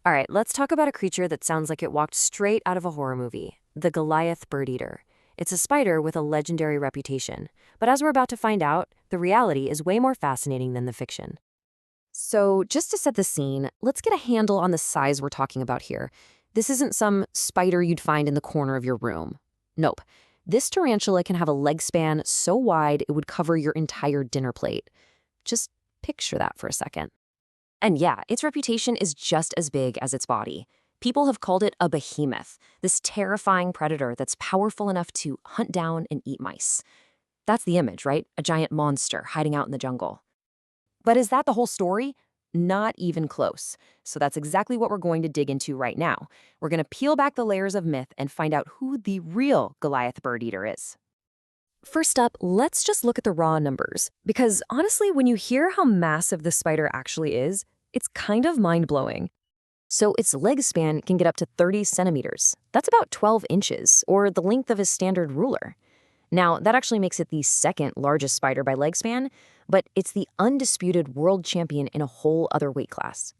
All right, let's talk about a creature that sounds like it walked straight out of a horror movie, the Goliath bird eater. It's a spider with a legendary reputation. But as we're about to find out, the reality is way more fascinating than the fiction. So, just to set the scene, let's get a handle on the size we're talking about here. This isn't some spider you'd find in the corner of your room. Nope. This tarantula can have a leg span so wide it would cover your entire dinner plate. Just picture that for a second. And yeah, its reputation is just as big as its body. People have called it a behemoth, this terrifying predator that's powerful enough to hunt down and eat mice. That's the image, right? A giant monster hiding out in the jungle. But is that the whole story? Not even close. So that's exactly what we're going to dig into right now. We're going to peel back the layers of myth and find out who the real Goliath bird eater is. First up, let's just look at the raw numbers. Because honestly, when you hear how massive this spider actually is, it's kind of mind-blowing. So its leg span can get up to 30 centimeters. That's about 12 inches, or the length of a standard ruler. Now, that actually makes it the second largest spider by leg span, but it's the undisputed world champion in a whole other weight class.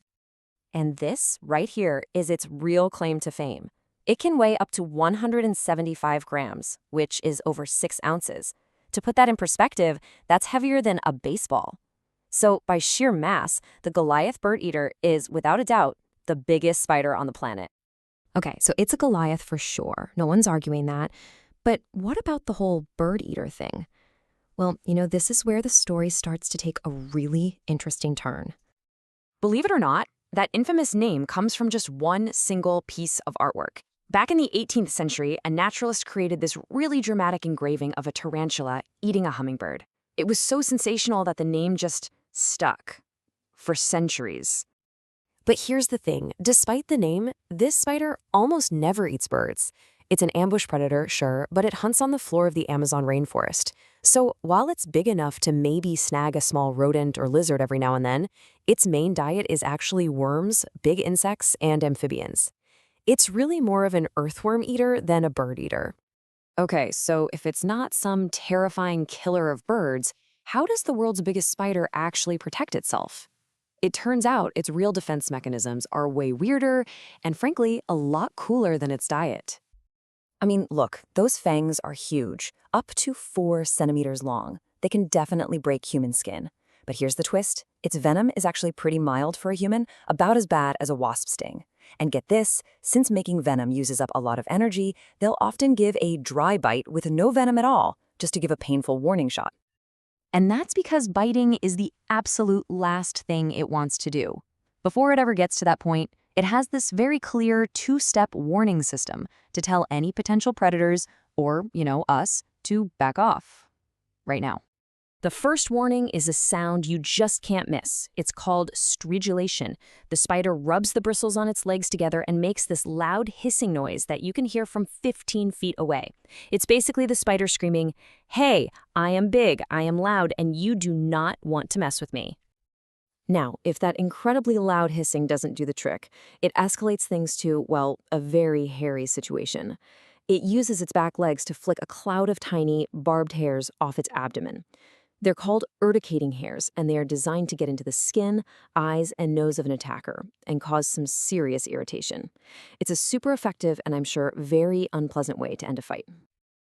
And this, right here, is its real claim to fame. It can weigh up to 175 grams, which is over 6 ounces. To put that in perspective, that's heavier than a baseball. So, by sheer mass, the Goliath bird eater is, without a doubt, the biggest spider on the planet. Okay, so it's a Goliath for sure. No one's arguing that. But what about the whole bird eater thing? Well, this is where the story starts to take a really interesting turn. Believe it or not, that infamous name comes from just one single piece of artwork. Back in the 18th century, a naturalist created this really dramatic engraving of a tarantula eating a hummingbird. It was so sensational that the name just stuck for centuries. But here's the thing, despite the name, this spider almost never eats birds. It's an ambush predator, sure, but it hunts on the floor of the Amazon rainforest. So while it's big enough to maybe snag a small rodent or lizard every now and then, its main diet is actually worms, big insects, and amphibians. It's really more of an earthworm eater than a bird eater. Okay, so if it's not some terrifying killer of birds, how does the world's biggest spider actually protect itself? It turns out its real defense mechanisms are way weirder and, frankly, a lot cooler than its diet. I mean, look, those fangs are huge, up to 4 centimeters long. They can definitely break human skin. But here's the twist. Its venom is actually pretty mild for a human, about as bad as a wasp sting. And get this, since making venom uses up a lot of energy, they'll often give a dry bite with no venom at all, just to give a painful warning shot. And that's because biting is the absolute last thing it wants to do. Before it ever gets to that point, it has this very clear 2-step warning system to tell any potential predators, or, us, to back off. Right now. The first warning is a sound you just can't miss. It's called stridulation. The spider rubs the bristles on its legs together and makes this loud hissing noise that you can hear from 15 feet away. It's basically the spider screaming, "Hey, I am big, I am loud, and you do not want to mess with me." Now, if that incredibly loud hissing doesn't do the trick, it escalates things to, well, a very hairy situation. It uses its back legs to flick a cloud of tiny, barbed hairs off its abdomen. They're called urticating hairs, and they are designed to get into the skin, eyes, and nose of an attacker and cause some serious irritation. It's a super effective and, I'm sure, very unpleasant way to end a fight.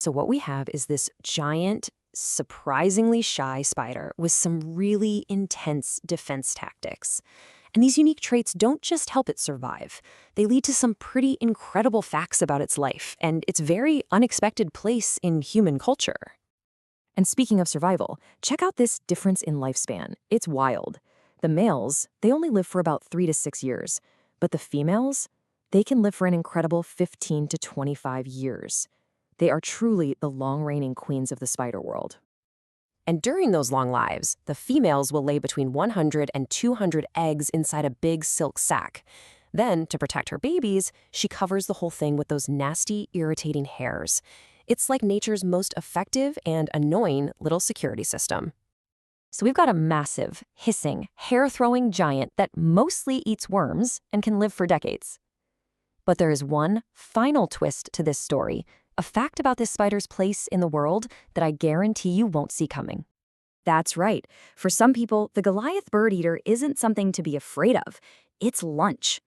So what we have is this giant, surprisingly shy spider with some really intense defense tactics. And these unique traits don't just help it survive. They lead to some pretty incredible facts about its life and its very unexpected place in human culture. And speaking of survival, check out this difference in lifespan. It's wild. The males, they only live for about 3 to 6 years. But the females, they can live for an incredible 15 to 25 years. They are truly the long-reigning queens of the spider world. And during those long lives, the females will lay between 100 and 200 eggs inside a big silk sac. Then, to protect her babies, she covers the whole thing with those nasty, irritating hairs. It's like nature's most effective and annoying little security system. So we've got a massive, hissing, hair-throwing giant that mostly eats worms and can live for decades. But there is one final twist to this story, a fact about this spider's place in the world that I guarantee you won't see coming. That's right. For some people, the Goliath bird eater isn't something to be afraid of. It's lunch.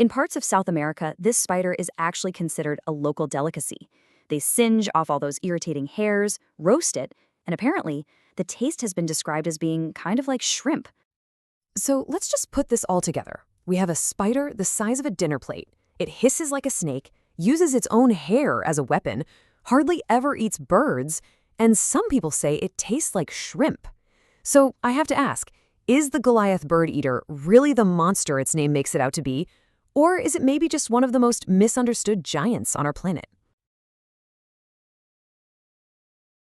In parts of South America, this spider is actually considered a local delicacy. They singe off all those irritating hairs, roast it, and apparently, the taste has been described as being kind of like shrimp. So let's just put this all together. We have a spider the size of a dinner plate. It hisses like a snake, uses its own hair as a weapon, hardly ever eats birds, and some people say it tastes like shrimp. So I have to ask, is the Goliath bird eater really the monster its name makes it out to be? Or is it maybe just one of the most misunderstood giants on our planet?